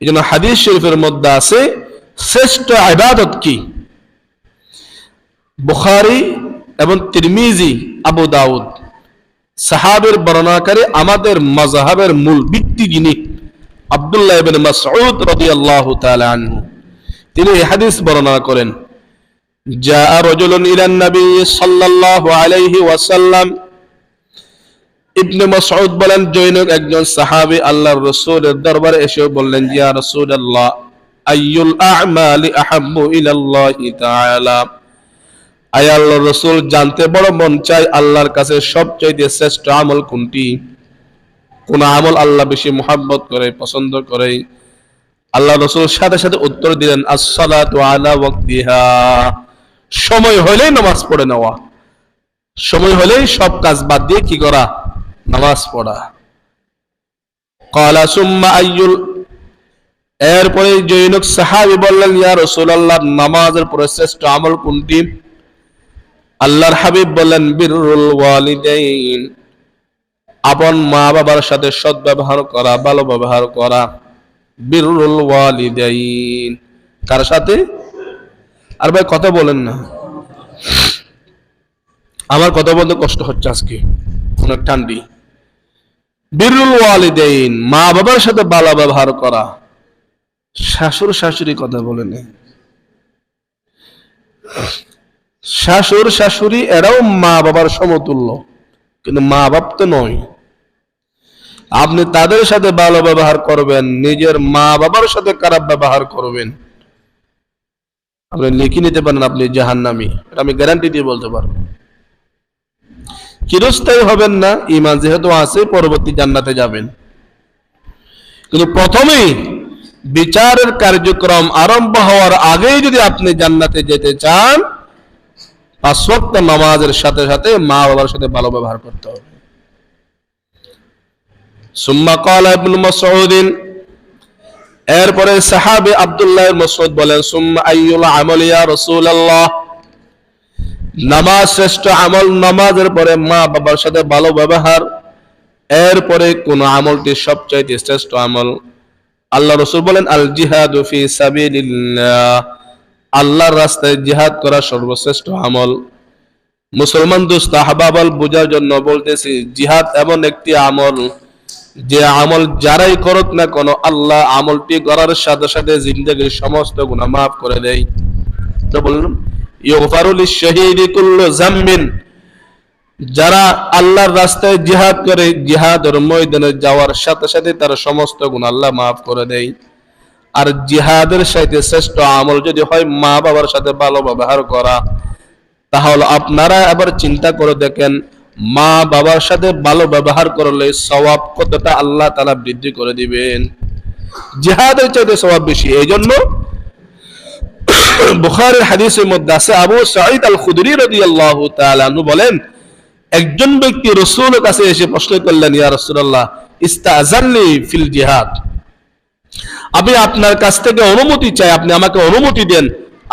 এই জন্য হাদিস শরীফের মধ্যে আছে, শ্রেষ্ঠ ইবাদত কি? বুখারী এবং তিরমিজি, আবু দাউদ, সাহাবের বর্ণনাকারী, আমাদের মাযহাবের মূল ভিত্তি যিনি, আব্দুল্লাহ ইবনে মাসউদ রাদিয়াল্লাহু তাআলা আনহু, তিনি এই হাদিস বর্ণনা করেন। জাআ রাজুলুন ইলান নবী সাল্লাল্লাহু আলাইহি ওয়াসাল্লাম, ইবনে মাসউদ বলেন, জৈনক একজন সাহাবী আল্লাহর রাসূলের দরবারে এসে বললেন, ইয়া রাসূলুল্লাহ, আইয়ুল আ'মালি আহাব্বু ইলাল্লাহি তাআলা, আয় আল্লাহর রাসূল, জানতে বড় মন চাই আল্লাহর কাছে সবচেয়ে শ্রেষ্ঠ আমল কোনটি? কোন আমল আল্লাহ বেশি মুহাব্বত করে, পছন্দ করে? আল্লাহ রাসূল সাথে সাথে উত্তর দিলেন, আস-সালাতু আলা ওয়াক্তিহা, সময় হলেই নামাজ পড়ে নেওয়া, সময় হলেই সব কাজ বাদ দিয়ে কি করা? নামাজ পড়া। ক্বালা সুম্মা আইয়ুল, এরপরে জৈনক সাহাবী বললেন, ইয়া রাসূলুল্লাহ, নামাজের পরে শ্রেষ্ঠ আমল কোনটি? আল্লাহর হাবিব বললেন, বিররুল ওয়ালিদাইন, আপন মা বাবার সাথে সৎ ব্যবহার করা, ভালো ব্যবহার করা। বিররুল ওয়ালিদাইন, কার সাথে? আর ভাই কথা বলেন না, আমার কথা বলতে কষ্ট হচ্ছে আজকে, অনেক ঠান্ডি। বিররুল ওয়ালিদাইন, মা বাবার সাথে ভালো ব্যবহার করা। শাশুড় শাশুড়ি কথা বলেন, শাশুড় শাশুড়ি এরাও মা বাবার সমতুল্য, কিন্তু মা বাপ তো নয়। আপনি তাদের সাথে ভালো ব্যবহার করবেন, নিজের মা বাবার সাথে খারাপ ব্যবহার করবেন, আপনি লিখে নিতে পারেন আপনি জাহান্নামী, এটা আমি গ্যারান্টি দিয়ে বলতে পারবো। চিরস্থায়ী হবেন না, ঈমান যেহেতু আছে, পরবর্তী জান্নাতে যাবেন। কিন্তু প্রথমেই বিচারের কার্যক্রম আরম্ভ হওয়ার আগেই যদি আপনি জান্নাতে যেতে চান, 5 ওয়াক্ত নামাজের সাথে সাথে মা বাবার সাথে ভালো ব্যবহার করতে হবে। সুম্মা ক্বালা ইবনে মাসউদ, এরপরে সাহাবী আব্দুল্লাহ ইবনে মাসউদ বলেন, সুম্মা আইয়ুল আমালি ইয়া রাসূলুল্লাহ, নামাজ শ্রেষ্ঠ আমল, নামাজের পরে মা বাবার সাথে ভালো ব্যবহার, এরপরে কোন আমলটি সবচাইতে শ্রেষ্ঠ আমল? আল্লাহ রাসূল বলেন, আল জিহাদু ফি সাবিলিল্লাহ, আল্লাহর রাস্তায় জিহাদ করা সর্বশ্রেষ্ঠ আমল। মুসলমান দোস্ত আহবাব, বোঝার জন্য বলতেছি, জিহাদ এমন একটি আমল, যে আমল যারাই করুক না কেন আল্লাহ আমলটি করার সাথে সাথে জিন্দেগীর সমস্ত গুনাহ মাফ করে দেয়। তো বললাম ইগফারু লিশ-শাহীদি কুল্লু যামবিন, যারা আল্লাহর রাস্তায় জিহাদ করে, জিহাদের ময়দানে যাওয়ার সাথে সাথে তার সমস্ত গুনাহ আল্লাহ মাফ করে দেয়। আর জিহাদের সাথে শ্রেষ্ঠ আমল যদি হয় মা বাবার সাথে ভালো ব্যবহার করা, তাহলে আপনারা আবার চিন্তা করে দেখেন, মা বাবার সাথে ভালো ব্যবহার করলে সওয়াব কতটা আল্লাহ তাআলা বৃদ্ধি করে দিবেন। জিহাদের চাইতে সওয়াব বেশি। এই জন্য বুখারীর হাদিসের মধ্যে আছে, আবু সাঈদ আল খুদরি রাদিয়াল্লাহু তাআলা আনহু বলেন, একজন ব্যক্তি রাসূলের কাছে এসে প্রশ্ন করলেন, ইয়া রাসূলুল্লাহ ইস্তাযাননি ফিল জিহাদ, আমি আপনার কাছ থেকে অনুমতি চাই, আপনি আমাকে অনুমতি দেন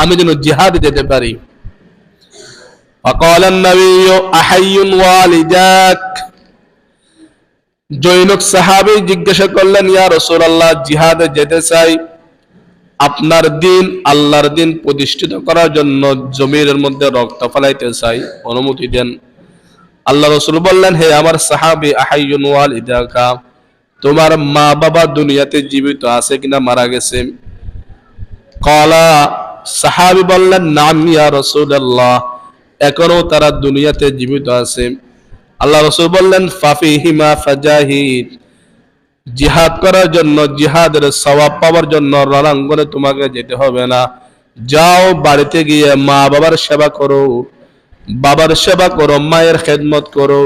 আমি যেন জিহাদে যেতে পারি। ফাকালা আন-নবী আহাইয়ুন ওয়ালিদাক, জৈনক সাহাবী জিজ্ঞাসা করলেন, ইয়া রাসূলুল্লাহ জিহাদে যেতে চাই, আপনার দিন আল্লাহর দিন প্রতিষ্ঠিত করার জন্য জমিনের মধ্যে রক্ত ফলাইতে চাই, অনুমতি দেন। আল্লাহ রাসূল বললেন, হে আমার সাহাবী, আহাইয়ুন ওয়ালিদাকা, তোমার মা বাবা দুনিয়াতে জীবিত আছে কিনা মারা গেছে? ক্বালা, সাহাবী বললেন, নাম ইয়া রাসূলুল্লাহ, এখনো তারা দুনিয়াতে জীবিত আছে। আল্লাহ রাসূল বললেন, ফাফিহিমা ফাজাহিদ, জিহাদ করার জন্য, জিহাদের সওয়াব পাওয়ার জন্য রণাঙ্গনে তোমাকে যেতে হবে না, যাও বাড়িতে গিয়ে মা বাবার সেবা করো, বাবার সেবা করো, মায়ের খেদমত করো।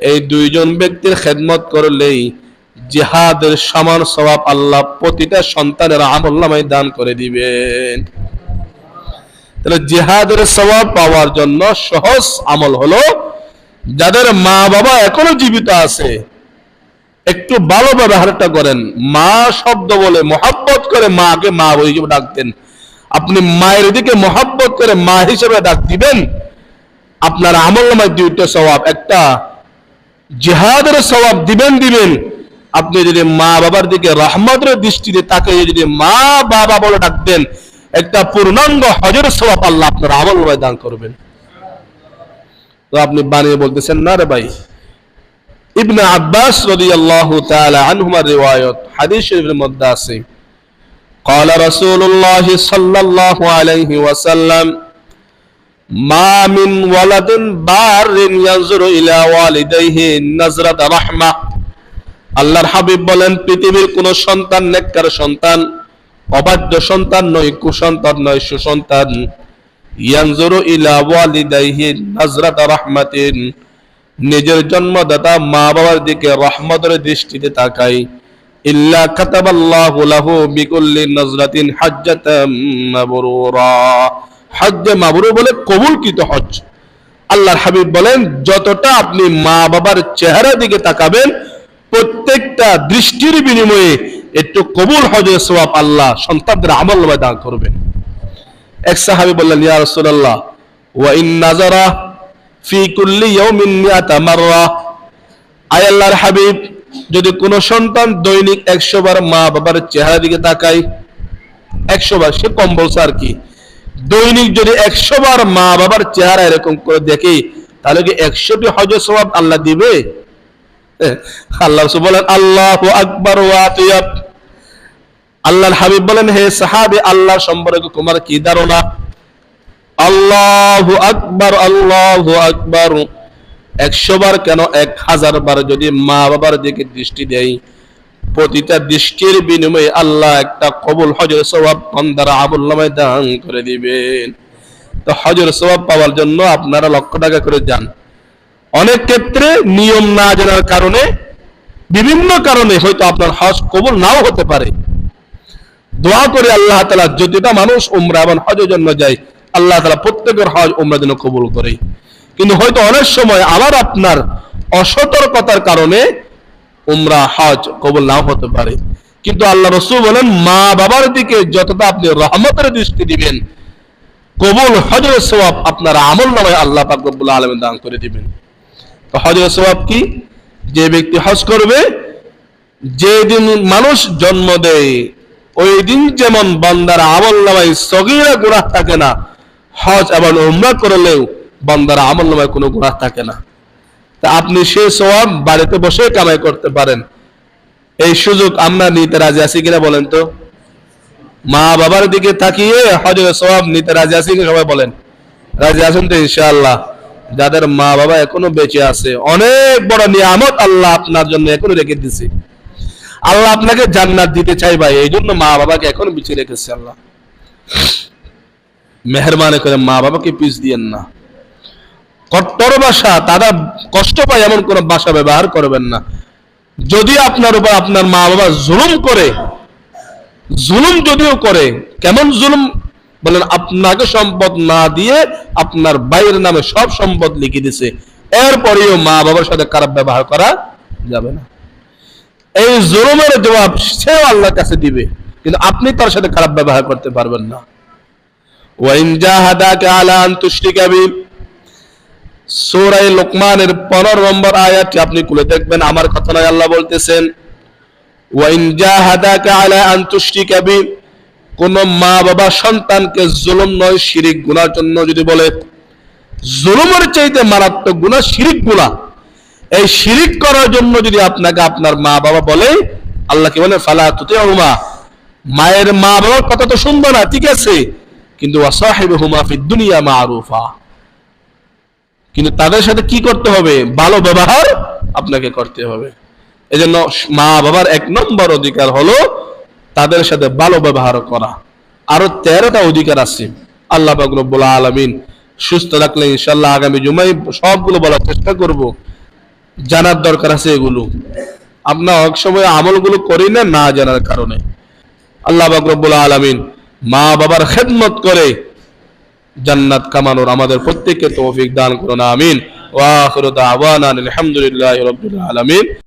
এই দুইজন ব্যক্তির খেদমত করলেই জিহাদের সমান সওয়াব আল্লাহ প্রতিটা সন্তানের আমলনামায় দান করে দিবেন। তাহলে জিহাদের সওয়াব পাওয়ার জন্য সহজ আমল হলো, যাদের মা বাবা এখনো জীবিত আছে একটু ভালো ব্যবহারটা করেন। মা শব্দ বলে মহব্বত করে মাকে মা হিসেবে ডাকতেন, আপনি মায়ের দিকে মহব্বত করে মা হিসেবে ডাক দিবেন, আপনার আমলনামায় দুইটা সওয়াব, একটা জিহাদের সওয়াব দিবেন। আপনি যদি মা বাবার দিকে রহমতের দৃষ্টিতে তাকে যদি মা বাবা বলে ডাকতেন, একটা পূর্ণাঙ্গ হজের সওয়াব আল্লাহ আপনার আমলনামায় দান করবেন। তো আপনি বানিয়ে বলতেছেন না রে ভাই। ইবনে আব্বাস রাদিয়াল্লাহু তাআলা আনহুমার রিওয়ায়াত, হাদিস শরীফের মধ্যে আছে, قال رسول الله صلى الله عليه وسلم ما من ولد بار ينظر الى والديه نظرة رحمة, আল্লাহর হাবিব বলেন, পৃথিবীর কোন সন্তান, নেককার সন্তান, অবাধ্য সন্তান নয়, কুসন্তান নয়, সুসন্তান, ইয়ানজুরু ইলা ওয়ালিদাইহি নাজরাতা রাহমাতিন, নিজের জন্মদাতা মা বাবার দিকে রহমতের দৃষ্টিতে তাকায়, ইল্লা কাতাবাল্লাহু লাহু বিকুল্লি নাজরাতিন হাজ্জাতাম মাবরুরা, হজ্জ মাবরুর বলে কবুলকৃত হজ। আল্লাহর হাবিব বলেন, যতটা আপনি মা বাবার চেহারা দিকে তাকাবেন, প্রত্যেকটা দৃষ্টির বিনিময়ে একটু কবুল হজের সওয়াব আল্লাহ সন্তানদের আমলনামায় দান করবেন। এক সাহাবী বললেন, ইয়া রাসূলুল্লাহ ওয়া ইন নাজারা ফি কুল্লি ইয়াউমিন মিআতা মাররা, আয় আল্লাহর হাবিব, যদি কোন সন্তান দৈনিক 100 বার মা বাবার চেহারা দিকে তাকায়, 100 বার, সে কম বলছে আর কি, দৈনিক যদি 100 বার মা বাবার চেহারা এরকম করে দেখে, তাহলে কি 100টি হজের সওয়াব আল্লাহ দিবে? আল্লাহ রাসূল বলেন, আল্লাহু আকবার ওয়া আতিয়াব। আল্লাহর হাবিব বলেন, হে সাহাবী, আল্লাহ সম্পর্কে তোমার কি ধারণা? আল্লাহু আকবার, আল্লাহু আকবার। 100 বার কেন, 1000 বার যদি মা বাবার দিকে দৃষ্টি দেয়, প্রতিটা দৃষ্টির বিনিময়ে আল্লাহ একটা কবুল হজের সওয়াব বান্দার আমলনামায় দান করে দিবেন। তো হজের সওয়াব পাওয়ার জন্য আপনারা লক্ষ টাকা করে যান। অনেক ক্ষেত্রে নিয়ম না জানার কারণে, বিভিন্ন কারণে হয়তো আপনার হজ কবুল নাও হতে পারে। দোয়া করে আল্লাহ তাআলা, যতটা মানুষ উমরা এবং হজের জন্য যায়, আল্লাহ তাআলা প্রত্যেকের হজ উমরা যেন কবুল করে। কিন্তু হয়তো অনেক সময় আমার আপনার অসতর্কতার কারণে উমরা হজ কবুল নাও হতে পারে। কিন্তু আল্লাহ রাসূল বলেন মা বাবার দিকে যতটা আপনি রহমতের দৃষ্টি দিবেন, কবুল হজের সওয়াব আপনার আমলনামায় আল্লাহ পাক রব্বুল আলামিন দান করে দিবেন। তো হজের সওয়াব কি? যে ব্যক্তি হজ করবে, যেদিন মানুষ জন্ম দেয় ওই দিন যেমন বান্দার আমলনামায় সগীরা গুনাহ থাকে না, হজ এবং উমরা করলেও বান্দার আমলনামায় কোনো গুনাহ থাকে না। তা আপনি সেই সওয়াব বাড়িতে বসে কামাই করতে পারেন। এই সুযোগ আমরা নিতে রাজি আছি কিনা বলেন তো? মা বাবার দিকে তাকিয়ে হজের সওয়াব নিতে রাজি আছি কিনা সবাই বলেন? রাজি আছেন তো ইনশাআল্লাহ? যাদের মা বাবা এখনো বেঁচে আছে, অনেক বড় নিয়ামত আল্লাহ আপনার জন্য এখনো রেখে দিয়েছে। আল্লাহ আপনাকে জান্নাত দিতে চাই ভাই, এই জন্য মা বাবাকে এখনো বেঁচে রেখেছে আল্লাহ। মেহরবানি করে মা বাবাকে পিছ দিয়েন না। কট্টর ভাষা, তারা কষ্ট পায় এমন কোন ভাষা ব্যবহার করবেন না। যদি আপনার উপর আপনার মা বাবা জুলুম করে, জুলুম যদিও করে, কেমন জুলুম বলেন? আপনাকে সম্পদ না দিয়ে আপনার ভাইয়ের নামে সব সম্পদ লিখে দিছে, এরপরেও মা বাবার সাথে খারাপ ব্যবহার করা যাবে না। এই জুলুমের জবাব সেও আল্লাহর কাছে দিবে, কিন্তু আপনি তার সাথে খারাপ ব্যবহার করতে পারবেন না। ওয়াইন জাহাদাকা আলা আন তুশরিকা বি, সূরা লোকমানের 15 নম্বর আয়াতটি আপনি খুলে দেখবেন, আমার কথা নয়, আল্লাহ বলতেছেন ওয়াইন জাহাদাকা আলা আন তুশরিকা বি, কোন মা বাবা সন্তানকে জুলুম নয় শিরিক গুনার জন্য যদি বলে, জুলুমের চাইতে মারাত্মক গুনাহ শিরিক গুনাহ, এই শিরিক করার জন্য যদি আপনাকে আপনার মা বাবা বলে, আল্লাহ কি বলে? ফালা তুতিউহুমা, মায়ের মা বাবার কথা তো শুনবো না, ঠিক আছে, কিন্তু ওয়াসাহিবুহুমা ফিদ দুনিয়া মারুফা, কিন্তু তাদের সাথে কি করতে হবে? ভালো ব্যবহার আপনাকে করতে হবে। এজন্য মা বাবার 1 নম্বর অধিকার হলো তাদের সাথে ভালো ব্যবহার করা। আরো 13টা অধিকার আছে। আল্লাহ পাক রব্বুল আলামিন সুস্থ রাখলে ইনশাআল্লাহ আগামী জুমায় সবগুলো বলার চেষ্টা করব। জানার দরকার আছে এগুলো, আমরা এক সময় আমলগুলো করি না, না জানার কারণে। আল্লাহ পাক রব্বুল আলামিন মা বাবার খেদমত করে জান্নাত কামানোর আমাদের প্রত্যেককে তৌফিক দান করুন, আমিন। ওয়া আখিরু দাওয়ানা আলহামদুলিল্লাহি রাব্বিল আলামিন।